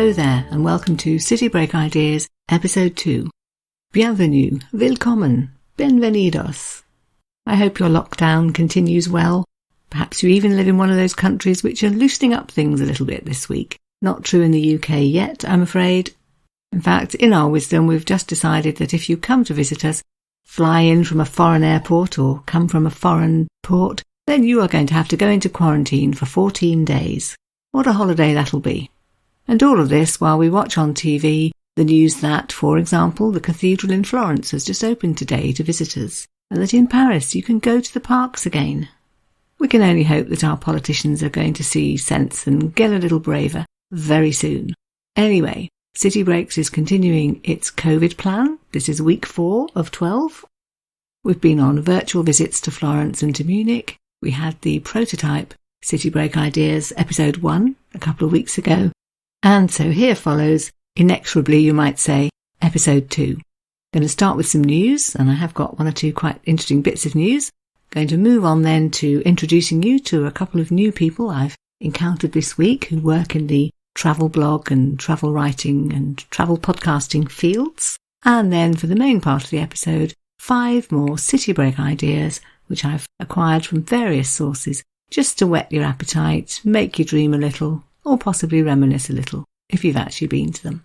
Hello there and welcome to City Break Ideas, Episode 2. Bienvenue, willkommen, bienvenidos. I hope your lockdown continues well. Perhaps you even live in one of those countries which are loosening up things a little bit this week. Not true in the UK yet, I'm afraid. In fact, in our wisdom, we've just decided that if you come to visit us, fly in from a foreign airport or come from a foreign port, then you are going to have to go into quarantine for 14 days. What a holiday that'll be. And all of this while we watch on TV the news that, for example, the cathedral in Florence has just opened today to visitors, and that in Paris you can go to the parks again. We can only hope that our politicians are going to see sense and get a little braver very soon. Anyway, City Breaks is continuing its COVID plan. This is week 4 of 12. We've been on virtual visits to Florence and to Munich. We had the prototype City Break Ideas episode 1 a couple of weeks ago. And so here follows, inexorably you might say, episode 2. Going to start with some news, and I have got one or two quite interesting bits of news. Going to move on then to introducing you to a couple of new people I've encountered this week who work in the travel blog and travel writing and travel podcasting fields. And then for the main part of the episode, 5 more City Break ideas which I've acquired from various sources just to whet your appetite, make you dream a little, or possibly reminisce a little, if you've actually been to them.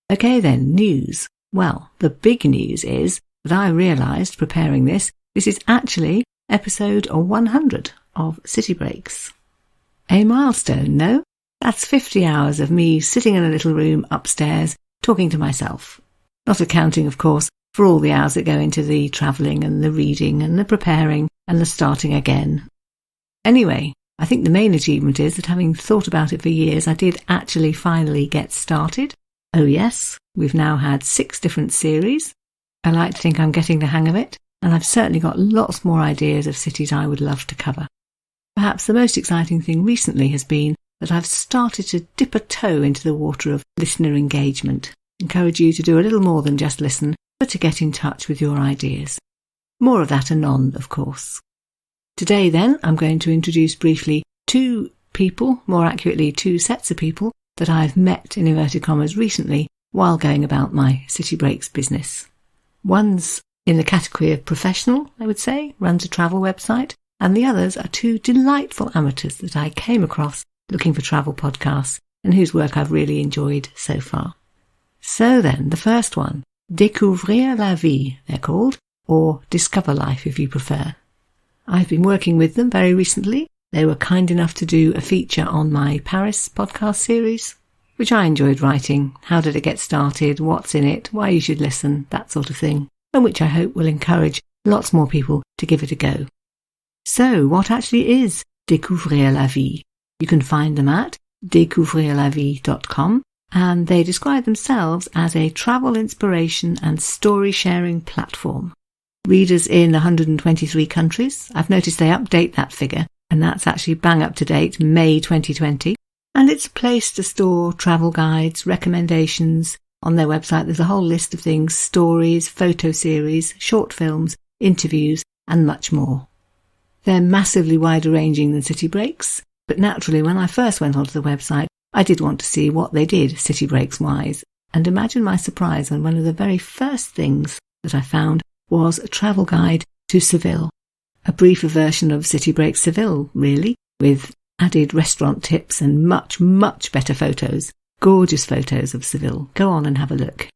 Okay then, news. Well, the big news is that I realised, preparing this is actually episode 100 of City Breaks. A milestone, no? That's 50 hours of me sitting in a little room upstairs, talking to myself. Not accounting, of course, for all the hours that go into the travelling and the reading and the preparing and the starting again. Anyway, I think the main achievement is that having thought about it for years, I did actually finally get started. Oh yes, we've now had 6 different series. I like to think I'm getting the hang of it, and I've certainly got lots more ideas of cities I would love to cover. Perhaps the most exciting thing recently has been that I've started to dip a toe into the water of listener engagement. Encourage you to do a little more than just listen, but to get in touch with your ideas. More of that anon, of course. Today then, I'm going to introduce briefly 2 people, more accurately 2 sets of people, that I've met in inverted commas recently while going about my City Breaks business. One's in the category of professional, I would say, runs a travel website, and the others are 2 delightful amateurs that I came across looking for travel podcasts and whose work I've really enjoyed so far. So then, the first one, Découvrir la vie, they're called, or Discover Life if you prefer. I've been working with them very recently. They were kind enough to do a feature on my Paris podcast series, which I enjoyed writing. How did it get started? What's in it? Why you should listen? That sort of thing. And which I hope will encourage lots more people to give it a go. So, what actually is Découvrir la vie? You can find them at découvrirlavie.com, and they describe themselves as a travel inspiration and story sharing platform. Readers in 123 countries. I've noticed they update that figure, and that's actually bang up to date, May 2020. And it's a place to store travel guides, recommendations. On their website there's a whole list of things, stories, photo series, short films, interviews, and much more. They're massively wider ranging than City Breaks, but naturally when I first went onto the website, I did want to see what they did City Breaks wise. And imagine my surprise when one of the very first things that I found was a travel guide to Seville. A briefer version of City Breaks Seville, really, with added restaurant tips and much, much better photos. Gorgeous photos of Seville. Go on and have a look.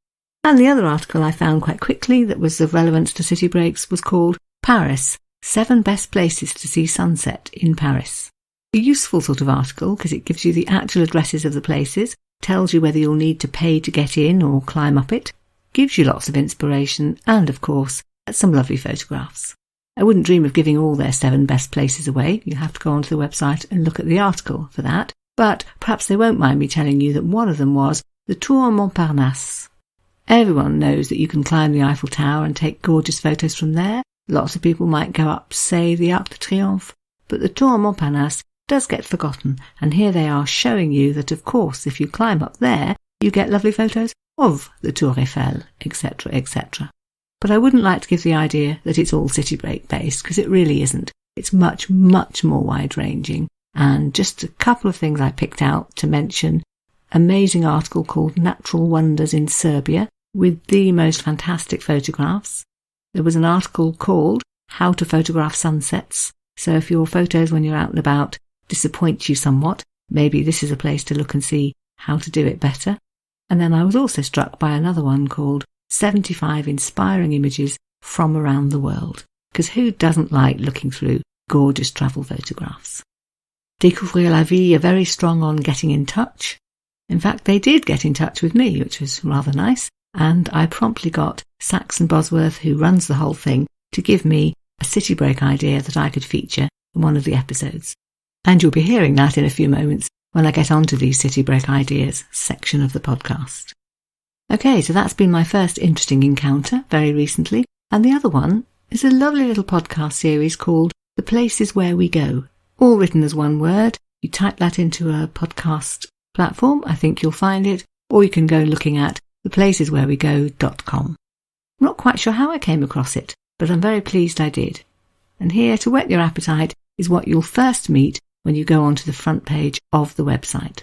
And the other article I found quite quickly that was of relevance to City Breaks was called Paris, 7 Best Places to See Sunset in Paris. A useful sort of article because it gives you the actual addresses of the places, tells you whether you'll need to pay to get in or climb up it, gives you lots of inspiration and, of course, some lovely photographs. I wouldn't dream of giving all their 7 best places away. You have to go onto the website and look at the article for that. But perhaps they won't mind me telling you that one of them was the Tour Montparnasse. Everyone knows that you can climb the Eiffel Tower and take gorgeous photos from there. Lots of people might go up, say, the Arc de Triomphe. But the Tour Montparnasse does get forgotten, and here they are showing you that, of course, if you climb up there, you get lovely photos of the Tour Eiffel, etc., etc. But I wouldn't like to give the idea that it's all City Break based, because it really isn't. It's much, much more wide-ranging. And just a couple of things I picked out to mention. amazing article called Natural Wonders in Serbia with the most fantastic photographs. There was an article called How to Photograph Sunsets. So if your photos when you're out and about disappoint you somewhat, maybe this is a place to look and see how to do it better. And then I was also struck by another one called 75 Inspiring Images from Around the World. Because who doesn't like looking through gorgeous travel photographs? Découvrir la Vie are very strong on getting in touch. In fact, they did get in touch with me, which was rather nice, and I promptly got Saxon Bosworth, who runs the whole thing, to give me a city break idea that I could feature in one of the episodes. And you'll be hearing that in a few moments when I get onto the city break ideas section of the podcast. Okay, so that's been my first interesting encounter very recently, and the other one is a lovely little podcast series called The Places Where We Go, all written as one word. You type that into a podcast platform, I think you'll find it, or you can go looking at theplaceswherewego.com. I'm not quite sure how I came across it, but I'm very pleased I did. And here, to whet your appetite, is what you'll first meet when you go onto the front page of the website.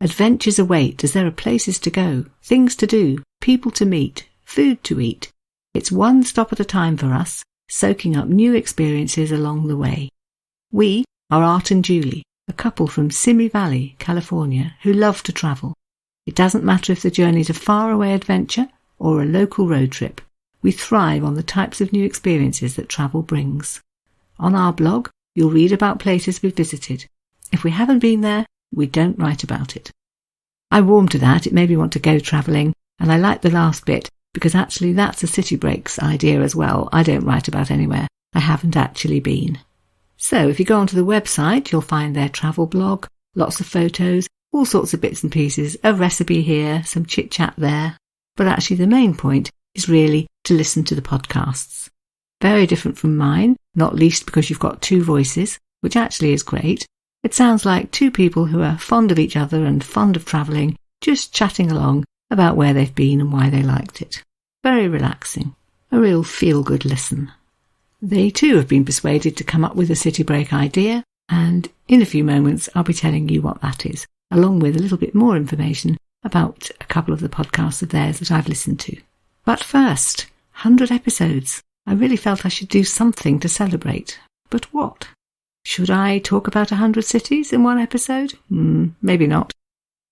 Adventures await as there are places to go, things to do, people to meet, food to eat. It's one stop at a time for us, soaking up new experiences along the way. We are Art and Julie, a couple from Simi Valley, California, who love to travel. It doesn't matter if the journey's a faraway adventure or a local road trip. We thrive on the types of new experiences that travel brings. On our blog, you'll read about places we've visited. If we haven't been there, we don't write about it. I warmed to that. It made me want to go travelling, and I like the last bit because actually that's a city breaks idea as well. I don't write about anywhere I haven't actually been. So if you go onto the website, you'll find their travel blog, lots of photos, all sorts of bits and pieces, a recipe here, some chit-chat there. But actually the main point is really to listen to the podcasts. Very different from mine, not least because you've got two voices, which actually is great. It sounds like two people who are fond of each other and fond of travelling, just chatting along about where they've been and why they liked it. Very relaxing. A real feel-good listen. They too have been persuaded to come up with a city break idea, and in a few moments I'll be telling you what that is, along with a little bit more information about a couple of the podcasts of theirs that I've listened to. But first, 100 episodes. I really felt I should do something to celebrate. But what? Should I talk about 100 cities in one episode? Maybe not.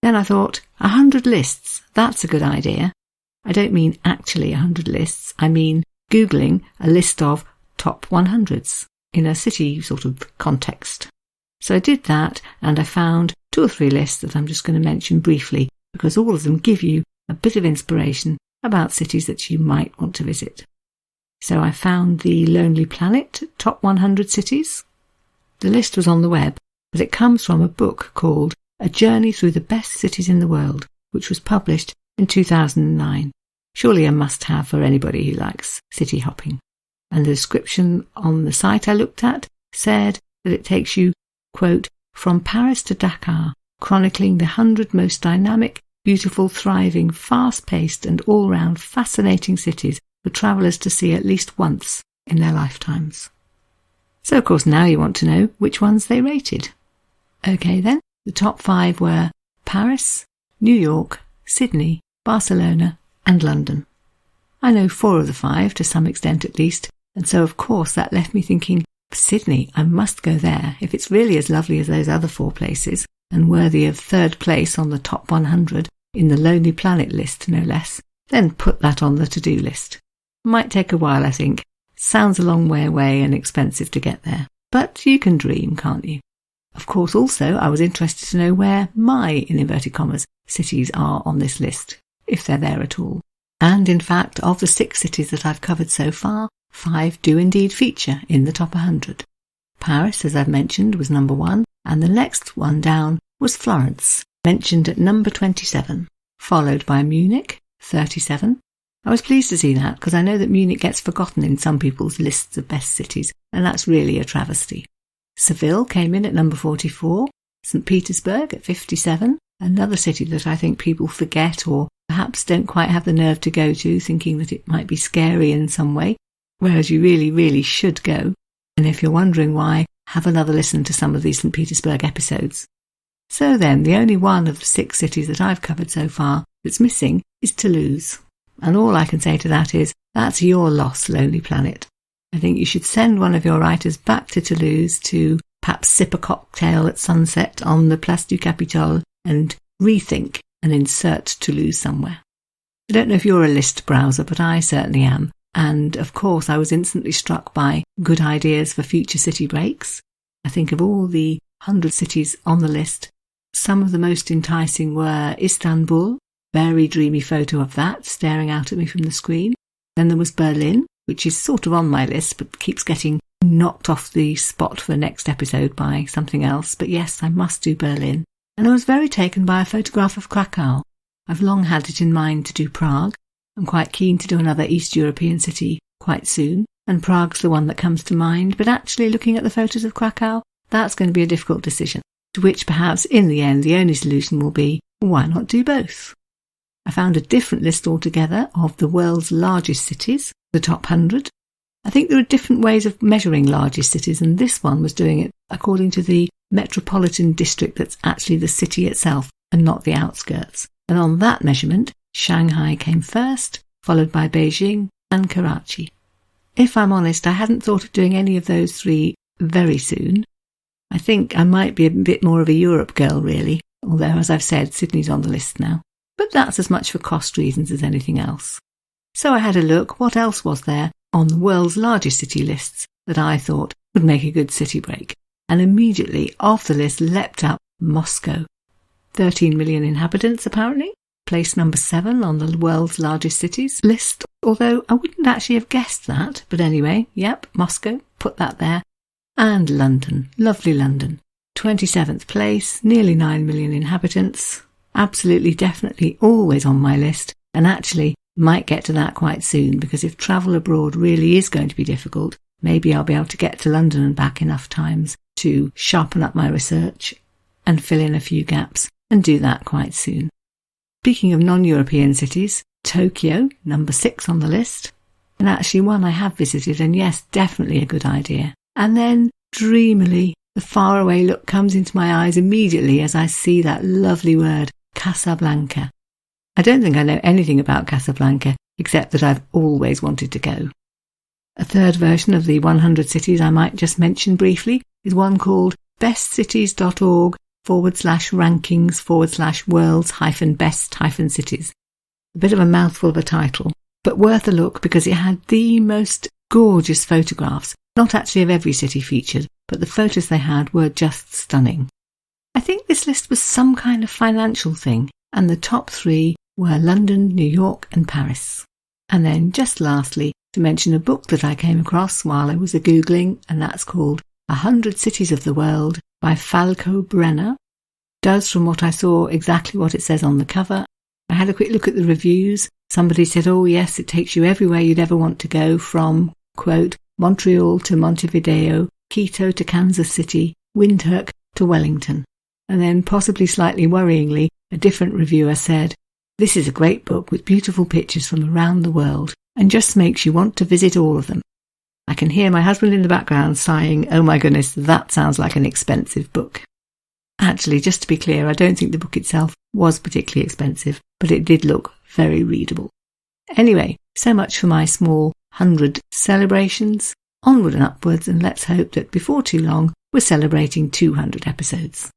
Then I thought, 100 lists, that's a good idea. I don't mean actually 100 lists, I mean Googling a list of top 100s in a city sort of context. So I did that, and I found 2 or 3 lists that I'm just going to mention briefly, because all of them give you a bit of inspiration about cities that you might want to visit. So I found the Lonely Planet Top 100 Cities. The list was on the web, but it comes from a book called A Journey Through the Best Cities in the World, which was published in 2009. Surely a must-have for anybody who likes city hopping. And the description on the site I looked at said that it takes you, quote, from Paris to Dakar, chronicling the 100 most dynamic, beautiful, thriving, fast-paced and all-round fascinating cities for travellers to see at least once in their lifetimes. So, of course, now you want to know which ones they rated. OK then, the top 5 were Paris, New York, Sydney, Barcelona and London. I know 4 of the 5, to some extent at least, and so of course that left me thinking, Sydney, I must go there if it's really as lovely as those other 4 places, and worthy of 3rd place on the top 100 in the Lonely Planet list, no less. Then put that on the to-do list. Might take a while, I think. Sounds a long way away and expensive to get there. But you can dream, can't you? Of course, also, I was interested to know where my, in inverted commas, cities are on this list, if they're there at all. And in fact, of the 6 cities that I've covered so far, 5 do indeed feature in the top 100. Paris, as I've mentioned, was number 1, and the next one down was Florence, mentioned at number 27, followed by Munich, 37. I was pleased to see that, because I know that Munich gets forgotten in some people's lists of best cities, and that's really a travesty. Seville came in at number 44, St. Petersburg at 57, another city that I think people forget or perhaps don't quite have the nerve to go to, thinking that it might be scary in some way, whereas you really, really should go. And if you're wondering why, have another listen to some of these St. Petersburg episodes. So then, the only one of the 6 cities that I've covered so far that's missing is Toulouse. And all I can say to that is, that's your loss, Lonely Planet. I think you should send one of your writers back to Toulouse to perhaps sip a cocktail at sunset on the Place du Capitole and rethink and insert Toulouse somewhere. I don't know if you're a list browser, but I certainly am. And of course, I was instantly struck by good ideas for future city breaks. I think of all the 100 cities on the list, some of the most enticing were Istanbul, very dreamy photo of that staring out at me from the screen. Then there was Berlin, which is sort of on my list, but keeps getting knocked off the spot for the next episode by something else. But yes, I must do Berlin. And I was very taken by a photograph of Krakow. I've long had it in mind to do Prague. I'm quite keen to do another East European city quite soon, and Prague's the one that comes to mind, but actually looking at the photos of Krakow, that's going to be a difficult decision, to which perhaps in the end the only solution will be, why not do both? I found a different list altogether of the world's largest cities, the top 100. I think there are different ways of measuring largest cities, and this one was doing it according to the metropolitan district that's actually the city itself and not the outskirts. And on that measurement, Shanghai came first, followed by Beijing and Karachi. If I'm honest, I hadn't thought of doing any of those 3 very soon. I think I might be a bit more of a Europe girl, really, although, as I've said, Sydney's on the list now. But that's as much for cost reasons as anything else. So I had a look, what else was there on the world's largest city lists that I thought would make a good city break? And immediately off the list leapt up Moscow. 13 million inhabitants, apparently. Place number 7 on the world's largest cities list, although I wouldn't actually have guessed that. But anyway, yep, Moscow, put that there. And London, lovely London. 27th place, nearly 9 million inhabitants. Absolutely, definitely, always on my list. And actually, might get to that quite soon, because if travel abroad really is going to be difficult, maybe I'll be able to get to London and back enough times to sharpen up my research and fill in a few gaps, and do that quite soon. Speaking of non-European cities, Tokyo, number 6 on the list, and actually one I have visited, and yes, definitely a good idea. And then, dreamily, the faraway look comes into my eyes immediately as I see that lovely word, Casablanca. I don't think I know anything about Casablanca, except that I've always wanted to go. A third version of the 100 cities I might just mention briefly is one called bestcities.org/rankings/worlds-best-cities. A bit of a mouthful of a title, but worth a look because it had the most gorgeous photographs, not actually of every city featured, but the photos they had were just stunning. I think this list was some kind of financial thing, and the top 3 were London, New York and Paris. And then just lastly, to mention a book that I came across while I was Googling, and that's called 100 Cities of the World by Falco Brenner. Does, from what I saw, exactly what it says on the cover. I had a quick look at the reviews. Somebody said, oh yes, it takes you everywhere you'd ever want to go, from, quote, Montreal to Montevideo, Quito to Kansas City, Windhoek to Wellington. And then, possibly slightly worryingly, a different reviewer said, this is a great book with beautiful pictures from around the world and just makes you want to visit all of them. I can hear my husband in the background sighing, oh my goodness, that sounds like an expensive book. Actually, just to be clear, I don't think the book itself was particularly expensive, but it did look very readable. Anyway, so much for my small 100 celebrations. Onward and upwards, and let's hope that before too long we're celebrating 200 episodes.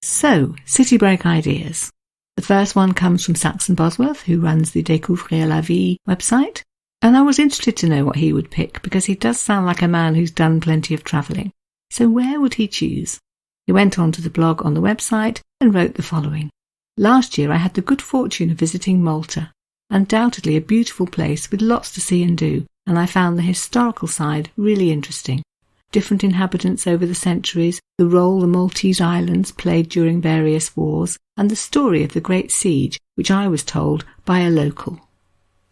So, city break ideas. The first one comes from Saxon Bosworth, who runs the Découvrir la Vie website, and I was interested to know what he would pick because he does sound like a man who's done plenty of travelling. So where would he choose? He went on to the blog on the website and wrote the following. Last year I had the good fortune of visiting Malta, undoubtedly a beautiful place with lots to see and do, and I found the historical side really interesting. Different inhabitants over the centuries, the role the Maltese islands played during various wars, and the story of the Great Siege, which I was told by a local.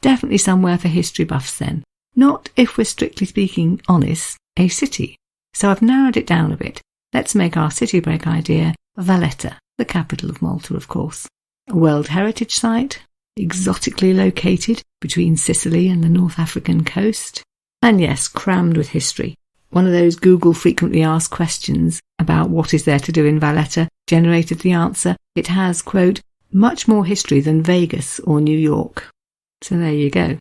Definitely somewhere for history buffs then. Not, if we're strictly speaking honest, a city. So I've narrowed it down a bit. Let's make our city break idea Valletta, the capital of Malta, of course. A World Heritage Site, exotically located between Sicily and the North African coast, and yes, crammed with history. one of those Google frequently asked questions about what is there to do in Valletta generated the answer. It has, quote, much more history than Vegas or New York. So there you go.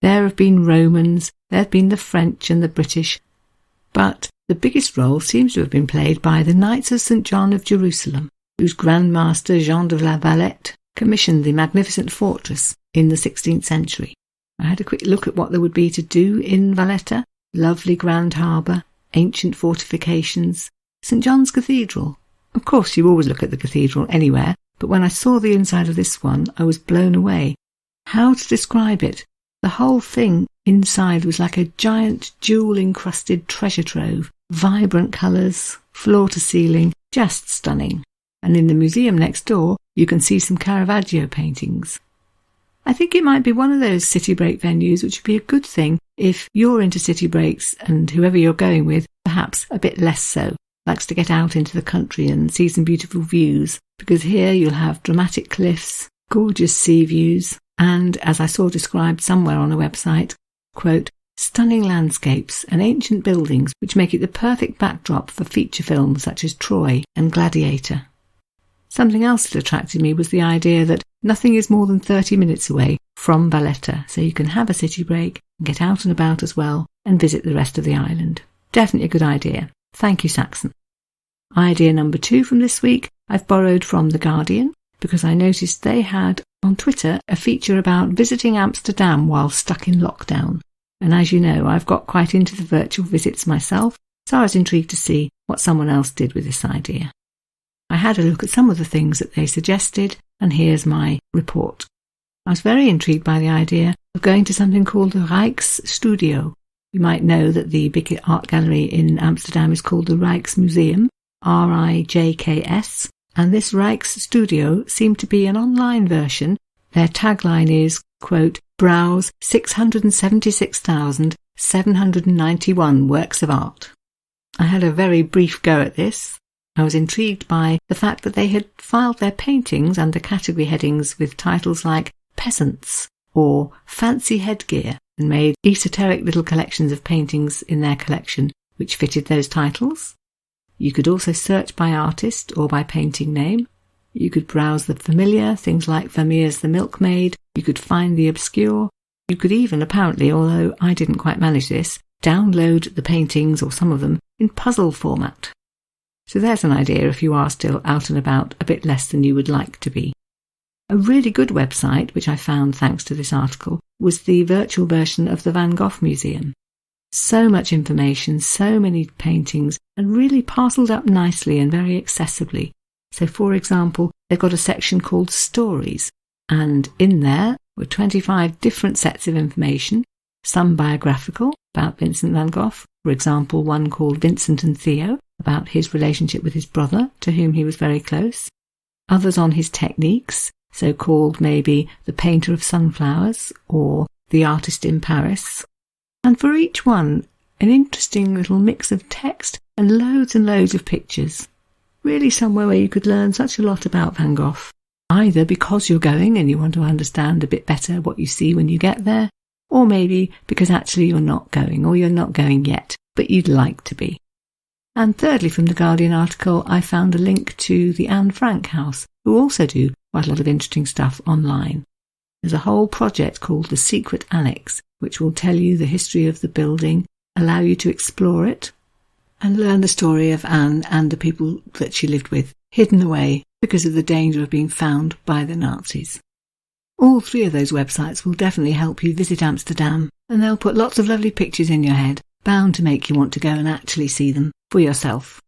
There have been Romans, there have been the French and the British, but the biggest role seems to have been played by the Knights of St. John of Jerusalem, whose Grand Master Jean de la Valette commissioned the magnificent fortress in the 16th century. I had a quick look at what there would be to do in Valletta. Lovely grand harbour, ancient fortifications, St. John's Cathedral. Of course, you always look at the cathedral anywhere, but when I saw the inside of this one, I was blown away. How to describe it? The whole thing inside was like a giant jewel-encrusted treasure trove, vibrant colours, floor to ceiling, just stunning. And in the museum next door, you can see some Caravaggio paintings. I think it might be one of those city break venues which would be a good thing if you're into city breaks and whoever you're going with, perhaps a bit less so, likes to get out into the country and see some beautiful views, because here you'll have dramatic cliffs, gorgeous sea views, and, as I saw described somewhere on a website, quote, stunning landscapes and ancient buildings which make it the perfect backdrop for feature films such as Troy and Gladiator. Something else that attracted me was the idea that nothing is more than 30 minutes away from Valletta, so you can have a city break and get out and about as well and visit the rest of the island. Definitely a good idea. Thank you, Saxon. Idea number 2 from this week I've borrowed from The Guardian because I noticed they had on Twitter a feature about visiting Amsterdam while stuck in lockdown. And as you know, I've got quite into the virtual visits myself, so I was intrigued to see what someone else did with this idea. I had a look at some of the things that they suggested, and here's my report. I was very intrigued by the idea of going to something called the Rijksstudio. You might know that the big art gallery in Amsterdam is called the Rijksmuseum, RIJKS, and this Rijksstudio seemed to be an online version. Their tagline is, quote, browse 676,791 works of art. I had a very brief go at this. I was intrigued by the fact that they had filed their paintings under category headings with titles like Peasants or Fancy Headgear, and made esoteric little collections of paintings in their collection which fitted those titles. You could also search by artist or by painting name. You could browse the familiar, things like Vermeer's The Milkmaid. You could find the obscure. You could even, apparently, although I didn't quite manage this, download the paintings, or some of them, in puzzle format. So there's an idea if you are still out and about a bit less than you would like to be. A really good website, which I found thanks to this article, was the virtual version of the Van Gogh Museum. So much information, so many paintings, and really parcelled up nicely and very accessibly. So, for example, they've got a section called Stories, and in there were 25 different sets of information, some biographical about Vincent van Gogh, for example, one called Vincent and Theo, about his relationship with his brother, to whom he was very close. Others on his techniques, so-called maybe The Painter of Sunflowers or The Artist in Paris. And for each one, an interesting little mix of text and loads of pictures. Really somewhere where you could learn such a lot about Van Gogh, either because you're going and you want to understand a bit better what you see when you get there, or maybe because actually you're not going, or you're not going yet, but you'd like to be. And thirdly, from the Guardian article, I found a link to the Anne Frank House, who also do quite a lot of interesting stuff online. There's a whole project called The Secret Annex, which will tell you the history of the building, allow you to explore it, and learn the story of Anne and the people that she lived with, hidden away because of the danger of being found by the Nazis. All 3 of those websites will definitely help you visit Amsterdam, and they'll put lots of lovely pictures in your head, bound to make you want to go and actually see them for yourself.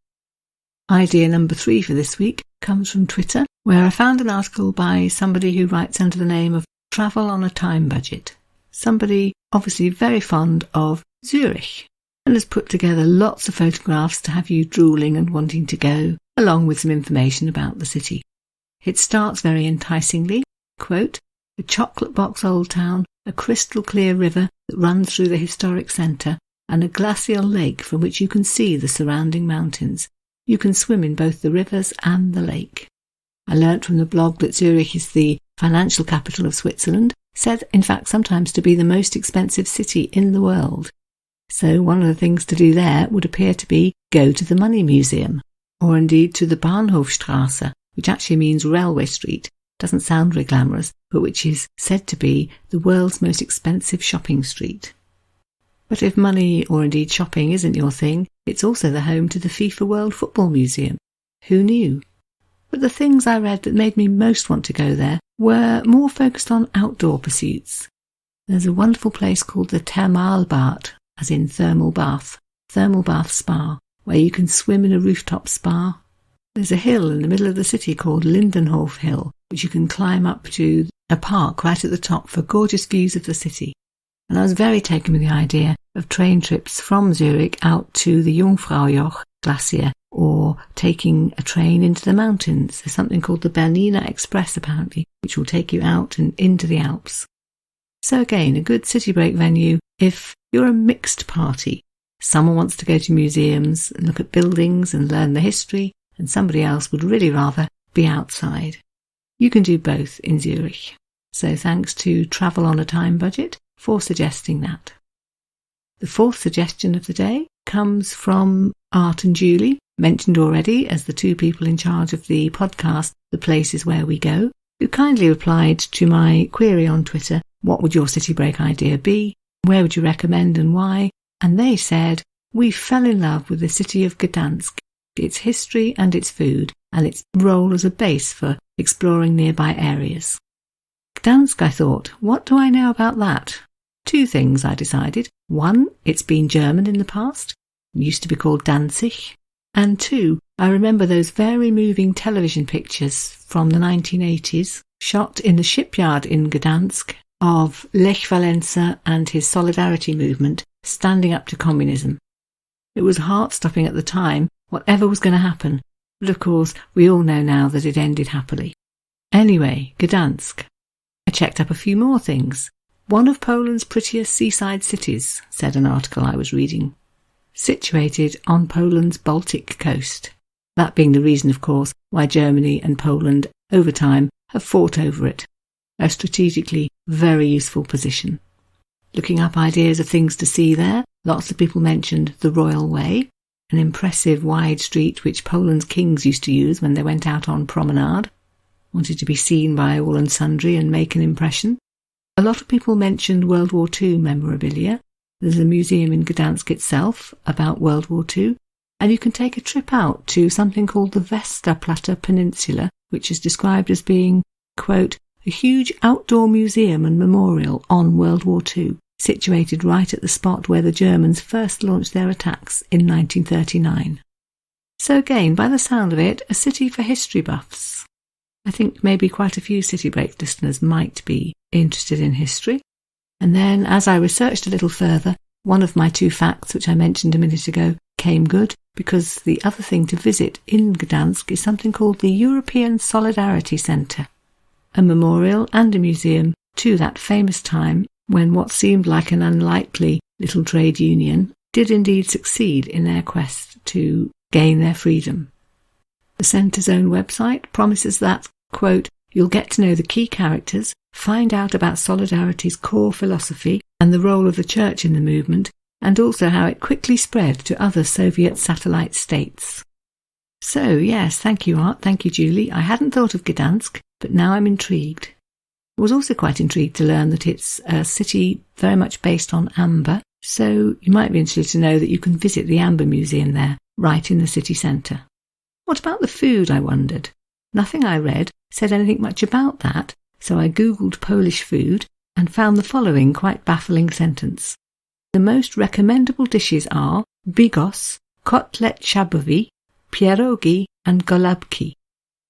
Idea number 3 for this week comes from Twitter, where I found an article by somebody who writes under the name of Travel on a Time Budget. Somebody obviously very fond of Zurich, and has put together lots of photographs to have you drooling and wanting to go, along with some information about the city. It starts very enticingly, quote, a chocolate box old town, a crystal clear river that runs through the historic centre, and a glacial lake from which you can see the surrounding mountains. You can swim in both the rivers and the lake. I learnt from the blog that Zurich is the financial capital of Switzerland, said in fact sometimes to be the most expensive city in the world. So one of the things to do there would appear to be go to the Money Museum, or indeed to the Bahnhofstrasse, which actually means railway street. Doesn't sound very glamorous, but which is said to be the world's most expensive shopping street. But if money or indeed shopping isn't your thing, it's also the home to the FIFA World Football Museum. Who knew? But the things I read that made me most want to go there were more focused on outdoor pursuits. There's a wonderful place called the Thermalbad, as in thermal bath spa, where you can swim in a rooftop spa. There's a hill in the middle of the city called Lindenhof Hill, which you can climb up to a park right at the top for gorgeous views of the city. And I was very taken with the idea of train trips from Zurich out to the Jungfraujoch glacier, or taking a train into the mountains. There's something called the Bernina Express, apparently, which will take you out and into the Alps. So again, a good city break venue if you're a mixed party. Someone wants to go to museums and look at buildings and learn the history, and somebody else would really rather be outside. You can do both in Zurich. So thanks to Travel on a Time Budget for suggesting that. The fourth suggestion of the day comes from Art and Julie, mentioned already as the two people in charge of the podcast, The Places Where We Go, who kindly replied to my query on Twitter, what would your city break idea be? Where would you recommend and why? And they said, we fell in love with the city of Gdansk, its history and its food, and its role as a base for exploring nearby areas. Gdansk, I thought, what do I know about that? Two things, I decided. One, it's been German in the past. It used to be called Danzig. And two, I remember those very moving television pictures from the 1980s, shot in the shipyard in Gdansk, of Lech Walesa and his solidarity movement standing up to communism. It was heart-stopping at the time, whatever was going to happen. But of course, we all know now that it ended happily. Anyway, Gdansk. I checked up a few more things. One of Poland's prettiest seaside cities, said an article I was reading. Situated on Poland's Baltic coast. That being the reason, of course, why Germany and Poland, over time, have fought over it. A strategically very useful position. Looking up ideas of things to see there, lots of people mentioned the Royal Way, an impressive wide street which Poland's kings used to use when they went out on promenade. Wanted to be seen by all and sundry and make an impression. A lot of people mentioned World War II memorabilia. There's a museum in Gdansk itself about World War II, and you can take a trip out to something called the Westerplatte Peninsula, which is described as being, quote, a huge outdoor museum and memorial on World War II, situated right at the spot where the Germans first launched their attacks in 1939. So again, by the sound of it, a city for history buffs. I think maybe quite a few City Break listeners might be interested in history. And then, as I researched a little further, one of my two facts, which I mentioned a minute ago, came good, because the other thing to visit in Gdansk is something called the European Solidarity Centre, a memorial and a museum to that famous time when what seemed like an unlikely little trade union did indeed succeed in their quest to gain their freedom. The centre's own website promises that, quote, you'll get to know the key characters, find out about Solidarity's core philosophy and the role of the church in the movement, and also how it quickly spread to other Soviet satellite states. So, yes, thank you, Art, thank you, Julie. I hadn't thought of Gdansk, but now I'm intrigued. I was also quite intrigued to learn that it's a city very much based on amber, so you might be interested to know that you can visit the Amber Museum there, right in the city centre. What about the food, I wondered? Nothing I read said anything much about that, so I googled Polish food and found the following quite baffling sentence. The most recommendable dishes are bigos, kotlet schabowy, pierogi and golubki.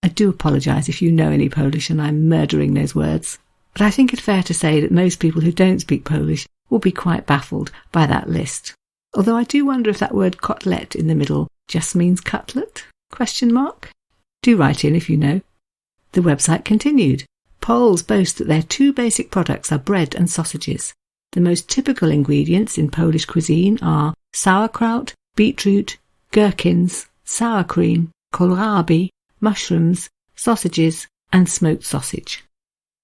I do apologise if you know any Polish and I'm murdering those words, but I think it's fair to say that most people who don't speak Polish will be quite baffled by that list. Although I do wonder if that word kotlet in the middle just means cutlet? ? Do write in if you know. The website continued. Poles boast that their two basic products are bread and sausages. The most typical ingredients in Polish cuisine are sauerkraut, beetroot, gherkins, sour cream, kohlrabi, mushrooms, sausages, and smoked sausage.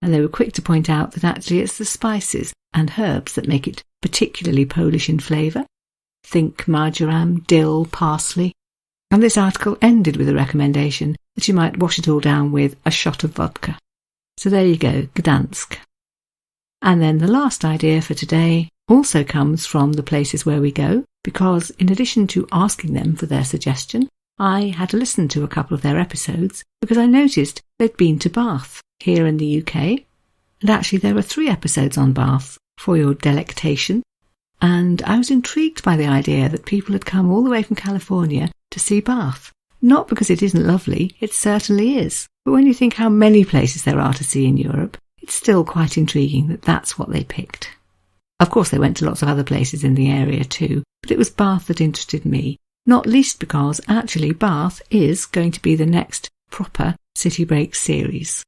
And they were quick to point out that actually it's the spices and herbs that make it particularly Polish in flavour, Think marjoram, dill, parsley. And this article ended with a recommendation that you might wash it all down with a shot of vodka. So there you go, Gdansk. And then the last idea for today also comes from the places where we go, because in addition to asking them for their suggestion, I had to listen to a couple of their episodes because I noticed they'd been to Bath here in the UK. And actually there were 3 episodes on Bath for your delectation. And I was intrigued by the idea that people had come all the way from California to see Bath. Not because it isn't lovely, it certainly is. But when you think how many places there are to see in Europe, it's still quite intriguing that that's what they picked. Of course they went to lots of other places in the area too, but it was Bath that interested me, not least because actually Bath is going to be the next proper City Break series.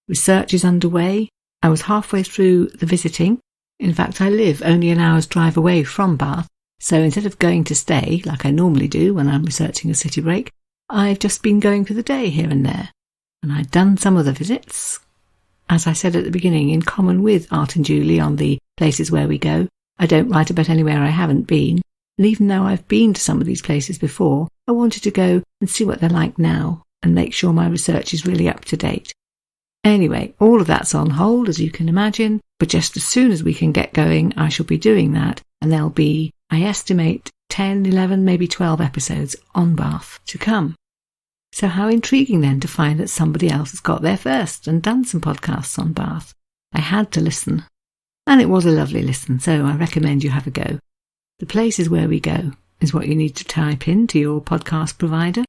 Research is underway. I was halfway through the visiting. In fact, I live only an hour's drive away from Bath, so instead of going to stay, like I normally do when I'm researching a city break, I've just been going for the day here and there. And I'd done some of the visits. As I said at the beginning, in common with Art and Julie on the places where we go, I don't write about anywhere I haven't been. And even though I've been to some of these places before, I wanted to go and see what they're like now and make sure my research is really up to date. Anyway, all of that's on hold, as you can imagine, but just as soon as we can get going, I shall be doing that, and there'll be, I estimate, 10, 11, maybe 12 episodes on Bath to come. So how intriguing then to find that somebody else has got there first and done some podcasts on Bath. I had to listen, and it was a lovely listen, so I recommend you have a go. The places where we go is what you need to type into your podcast provider.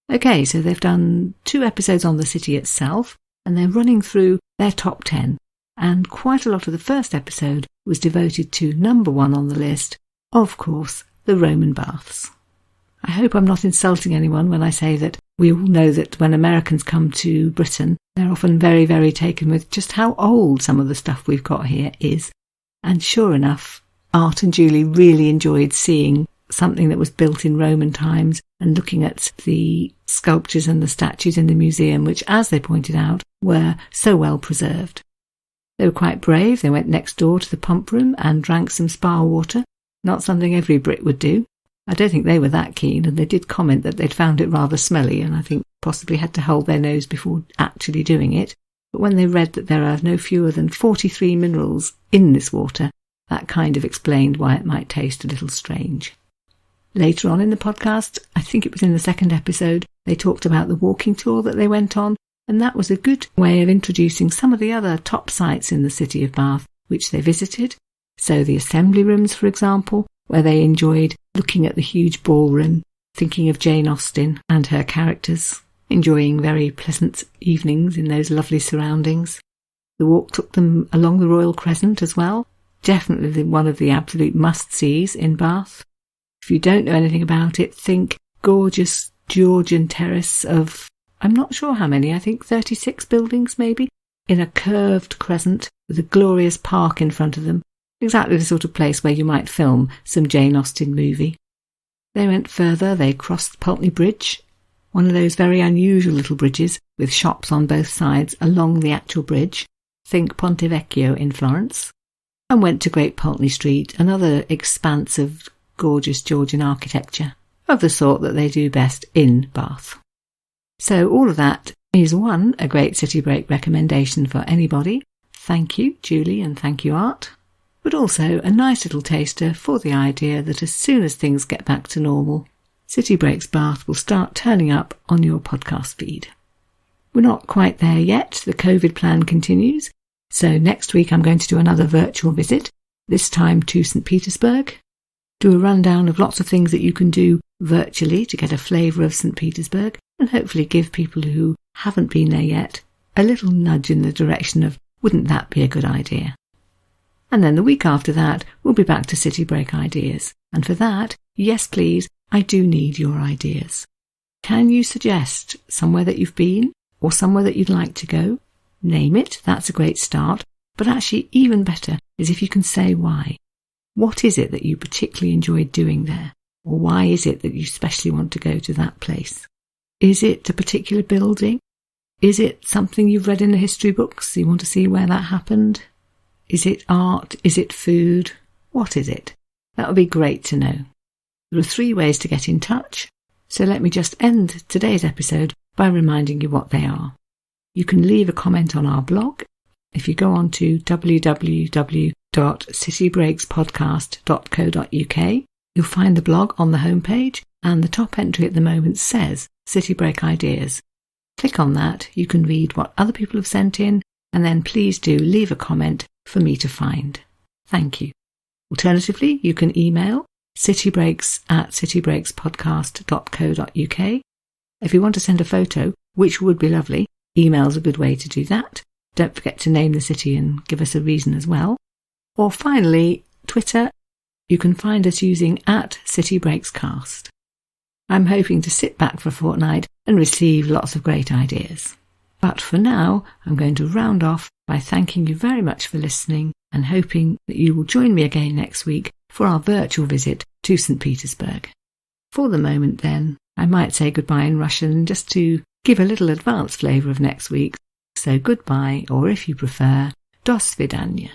Okay, so they've done 2 episodes on the city itself, and they're running through their top 10. And quite a lot of the first episode was devoted to number 1 on the list, of course, the Roman baths. I hope I'm not insulting anyone when I say that we all know that when Americans come to Britain, they're often very, very taken with just how old some of the stuff we've got here is. And sure enough, Art and Julie really enjoyed seeing something that was built in Roman times and looking at the sculptures and the statues in the museum, which, as they pointed out, were so well preserved. They were quite brave. They went next door to the pump room and drank some spa water, not something every Brit would do. I don't think they were that keen, and they did comment that they'd found it rather smelly and I think possibly had to hold their nose before actually doing it. But when they read that there are no fewer than 43 minerals in this water, that kind of explained why it might taste a little strange. Later on in the podcast, I think it was in the 2nd episode, they talked about the walking tour that they went on, and that was a good way of introducing some of the other top sites in the city of Bath, which they visited. So the assembly rooms, for example, where they enjoyed looking at the huge ballroom, thinking of Jane Austen and her characters, enjoying very pleasant evenings in those lovely surroundings. The walk took them along the Royal Crescent as well, definitely one of the absolute must-sees in Bath. If you don't know anything about it, think gorgeous Georgian terrace of, I'm not sure how many, I think 36 buildings maybe, in a curved crescent with a glorious park in front of them. Exactly the sort of place where you might film some Jane Austen movie. They went further, they crossed Pulteney Bridge, one of those very unusual little bridges with shops on both sides along the actual bridge, think Ponte Vecchio in Florence, and went to Great Pulteney Street, another expanse of gorgeous Georgian architecture, of the sort that they do best in Bath. So all of that is a great city break recommendation for anybody. Thank you, Julie, and thank you, Art. But also a nice little taster for the idea that as soon as things get back to normal, City Breaks Bath will start turning up on your podcast feed. We're not quite there yet. The COVID plan continues. So next week I'm going to do another virtual visit, this time to St. Petersburg. Do a rundown of lots of things that you can do virtually to get a flavour of St. Petersburg and hopefully give people who haven't been there yet a little nudge in the direction of, wouldn't that be a good idea? And then the week after that, we'll be back to City Break Ideas. And for that, yes please, I do need your ideas. Can you suggest somewhere that you've been or somewhere that you'd like to go? Name it, that's a great start. But actually even better is if you can say why. What is it that you particularly enjoyed doing there? Or why is it that you especially want to go to that place? Is it a particular building? Is it something you've read in the history books? You want to see where that happened? Is it art? Is it food? What is it? That would be great to know. There are 3 ways to get in touch, so let me just end today's episode by reminding you what they are. You can leave a comment on our blog. If you go on to www.citybreakspodcast.co.uk, you'll find the blog on the homepage, and the top entry at the moment says City Break Ideas. Click on that, you can read what other people have sent in, and then please do leave a comment for me to find. Thank you. Alternatively, you can email citybreaks@citybreakspodcast.co.uk. If you want to send a photo, which would be lovely, email's a good way to do that. Don't forget to name the city and give us a reason as well. Or finally, Twitter. You can find us using @CityBreaksCast. I'm hoping to sit back for a fortnight and receive lots of great ideas. But for now, I'm going to round off by thanking you very much for listening and hoping that you will join me again next week for our virtual visit to St. Petersburg. For the moment then, I might say goodbye in Russian just to give a little advance flavour of next week. So goodbye, or if you prefer, do svidaniya.